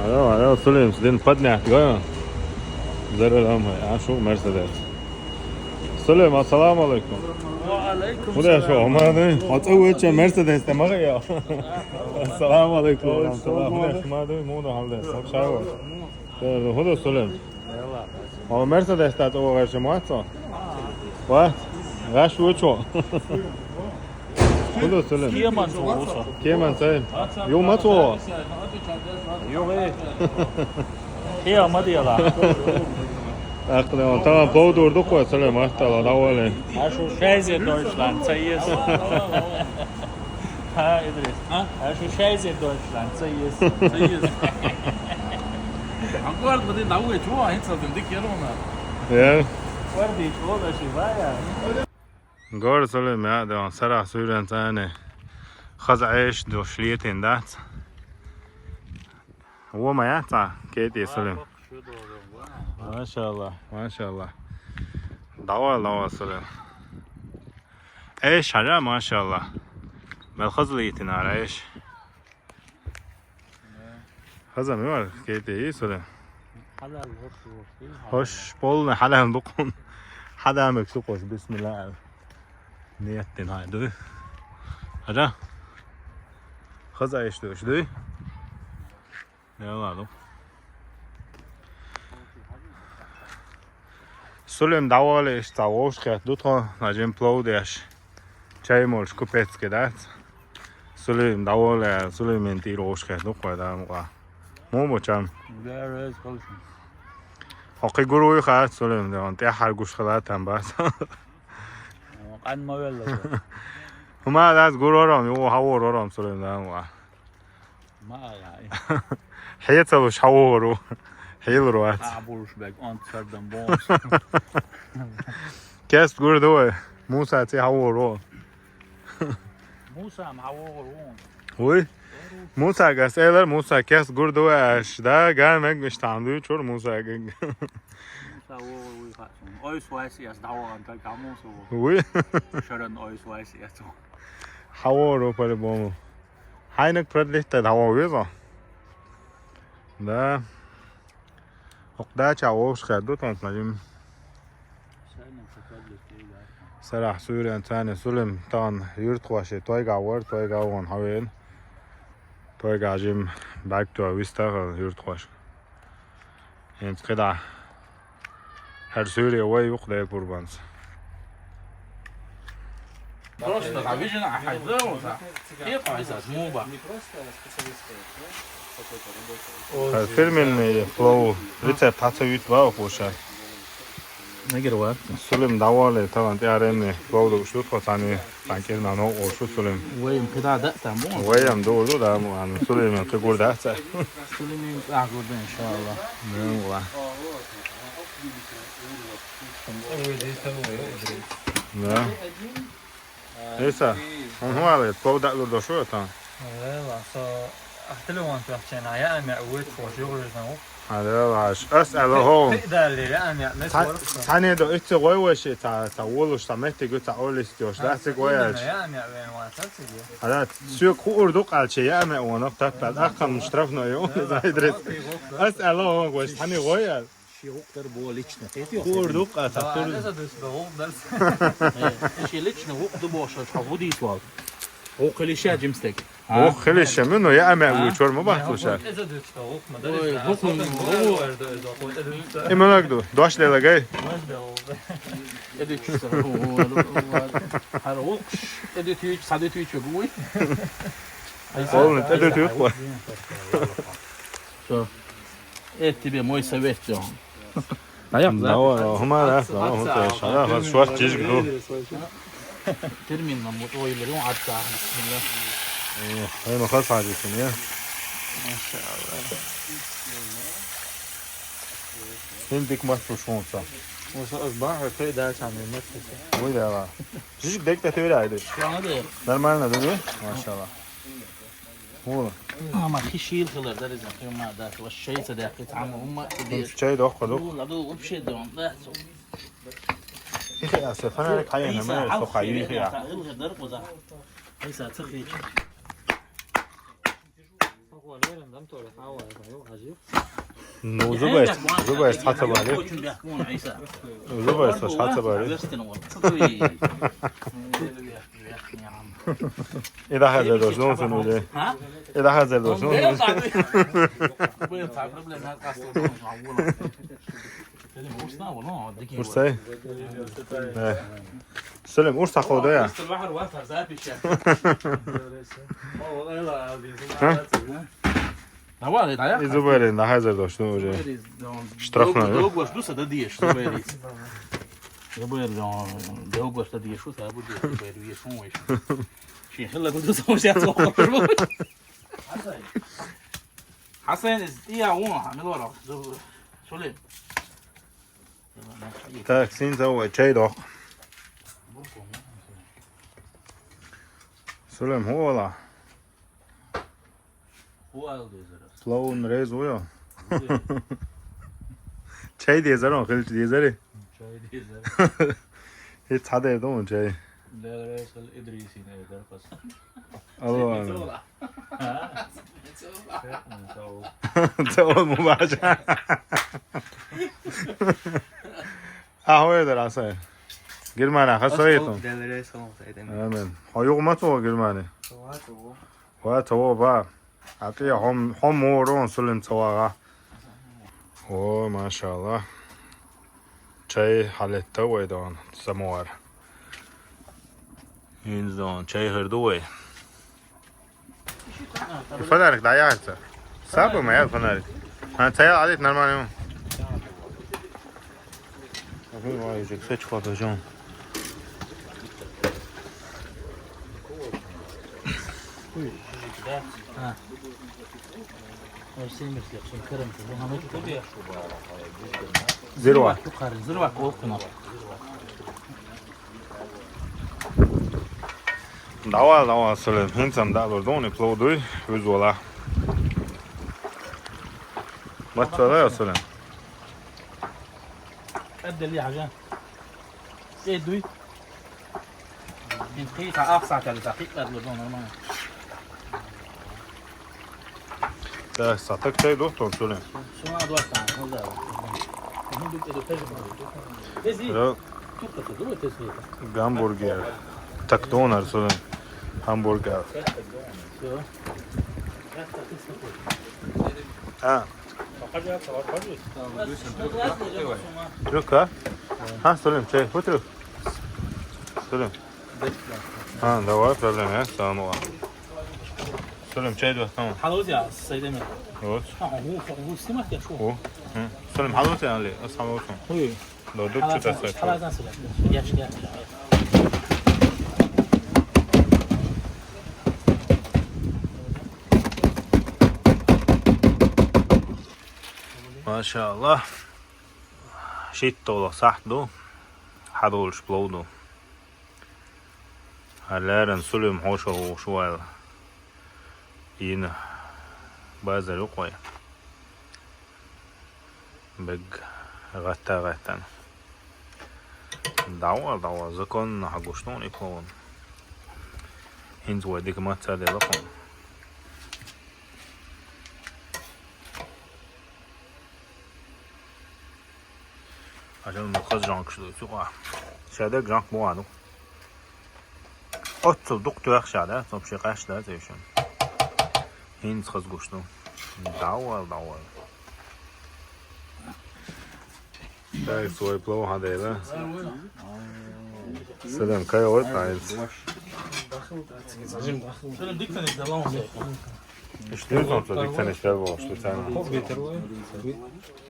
الو سلم سدين فدني احتقايا زر الهم عاشو مرسيدس سلم السلام عليكم وعليكم خدا شو اومدی خاطر چه مرسيدس تماغي السلام عليكم خدا اومدی مود حالده سب شاور خدا سلم او مرسيدس تا تو غش ما تو وا غش وچو خدا سلم Kiermann so großer. كيمان ساي يوم ما تو Junge. Hier, Madeira. اخدا تا پاو دور دو کو سلام احتلا داوله Hast du Scheiße in Deutschland? Sei es. Ha, Idris. Hast du Scheiße in Deutschland? Sei es. Agora vou dar o ejo, a gente só tem que ir lá. يا Guardi, toda Shivaya. گار سلام يا ده سرع سورن تاني خز عيش دو شليتين دات هو ما يعطى كيتي سلام ما شاء الله ما شاء الله دوا سلام ايش حاجة ما شاء الله بالخزليتين على ايش خزا ميوار كيتي ايه سلام hoş bol حدا بقون حدا مكسوقوش بسم الله نيتين هاي دو هذا خزا ايش دوش دو يلا لو سلم داوالش تاوش کرد دو تا نجم پلودش چای مولش کوپیت کدات سلم داوال سلم انتی روش کرد دو قدام و مو بچم There is Polschen. حقی گروهی خواهد سلم دیوان تی هر گوش خواهد هم بس An Mauerle. همه از گروه رام یو هوا رام سلم دیوان و Mauer. حیط سلوش هوا رو حیل رو هست Abulsberg und Amsterdam. کس گروه دوه موسا تی هوا رو Musa am Hauer. وی موسا گس ایلر موسا کس گروه دوه اش ده گرم اگ مشتاندوی چور موسا اگ Euch weiß ich erst dauernd, da kann man so. وی Schön, euch weiß ich erst so. هوا رو پر بومو هاینک پردلیت هوا ویزا ده اقدا چاوش کرد دو تانت نجم سرح سوري انتاني سلم تان يرت خواشي تويقع ور تويقع وان هاوين تويقع جيم باك تو ويستغل يرت خوش انت قدع هر سوري وي يقدا قربانس Просто, a vision a хайдер, hier weiß das Moba. الفيلم اللي فلو ريتسبت حتى يتباو خوشا نجر وقت. سلم دوالي طبعا تعرفني فلو دو شو تخصاني تانكيرنا نو او شو سلم وين كده ده تمام. ويام دولو دا عن سلم تقول ده سليمين أعقد إن شاء الله. نعم نعم ليسا هو على فلو ده لو شو تان والله احتلوان في حكينا يا أمي أود فوجور جنو هذا عاش أسأل هو تقدر لي يا أمي مسؤول ثانية ده إنت غوي وش تا ولوش تا مهتي قلت تا أولستيوش ده أسيق وياش يا أمي وين واتسجي هذا سوق هو أردوق على شيء يا أمي وانا بتاعت أخم مشترفنا يوم إذا يدرس أسأل هو وش ثاني غوي شيء أكتر بوا ليشنا تيتي. هو أردوق على تقول هذا دوس بهو بس شيء ليشنا وقت بوش حفودي سوال. هو كل شيء جمستك. هو خليش منه يا أمي ويشور ما بحثوش إذا دوس بهو ما درس إما نقدو دوش ليلا جاي ادي تشتغل هروقش ادي تيجي صدي تيجي جوي. والله تقدر تقول شو تبي موي سويت جون. لا هما لا هم تيش هذا شو تيجي كده ترمي النمط ويلرون عاد بسم الله. هاي ما خلص عادي سنية ما شاء الله. هنديك ما تفوشون صح وصباح في درس عن المدرسة ويدا لا جيك ديك تتويل عادي شو هذا؟ نرمالنا دوي ما شاء الله هو ما خشيل خلر ده لازم يوم ما ده والشيء صدقت عمو هم شاي دوخ دوخ لا دو بشيء ده ده يا اسف انا لك حي انا ما سوق عيني يا الغدر وزع هيسا تخي هو ليلة دم طول حاول عجيب No, zubaj shatsa bari. Очень бяхмон, Айса. Zubaj shatsa bari. إذا هذا دوشون سنوده. ها؟ إذا هذا دوشون. Ursay. Selim ursa khoda ya. البحر واسع زابي الشيخ Давай, да, Zubaj na hada doshun uje. Штрафной, да? Долго жду, да дешь, что говорит. Я бы долго что дешь, что я буду говорить, что мой. Шейх, لا كنت سوي حسن يا وين عمل ورا شو ليه Tak sin zawa çay dok. Selim hola. هو الديزر Plovun rez uyo. Çay diye zaron khil diye zari. شاي ديزر Hiç hada edon çay. لا رئيس الادريسي ده بس Allah. نسوي Tavul mübaşa. Ahoy da rasa. Girmana khasaytum. دلري سلام سيدنا Amen. Hayuq mato girmani. Wa tawo ba. Ati hom moron sulim tawaga. Oh maşallah. Çay haletta waydan samovar. İnzon çay hırdı way. Фонарик даярится. Сабы моя фонарик. А цая адет нормально. Ой, же кстати, хватает жон. Zirva. زربك اوكنا Dava sılım. Hinsam da doni ploduy. Üzola. Batçala ya sılım. ادي لي حاجه ايه دوي دقيقة أقصى كذا دقيقة تقولون نورمال Da satak çay doktor sılım. شو ما أدوات عن هذا هم بيبقوا تجربة إزاي Biraz كيف تقولوا تسوي hamburger. Tak donar sılım. Hamburger. شو Ha. Yok ha? Ha sılım çay. Otur. Sılım. Ha da var problem ya. Tamam var. Sılım çay da tamam. حلوتي يا السيدة من Evet. هو سمك يا شو O. Hı. Sılım halut yani. Ashabı olsun. هو Doğru çıtasın. حلوتي ناس ياش ياش Maşallah. Shitto sahdo. Hadol splodo. Halaren sülüm hoşo şual. Yine bazı yok var. Beg gatan. Dawa zakon hagoston ipon. Hinz wadik matsa de lakon. عشان المخرج جانك شلو سوقا شادا جانك مو عنو أتصل دكتور شادا طب شي قاش دا زيشون هين تخز قشتو دعوة داي سوي بلو هذا لا سلام كاي وات عايز شنو بدك تنك دلون ايش تنظر ديك سنه شباب واش تاعنا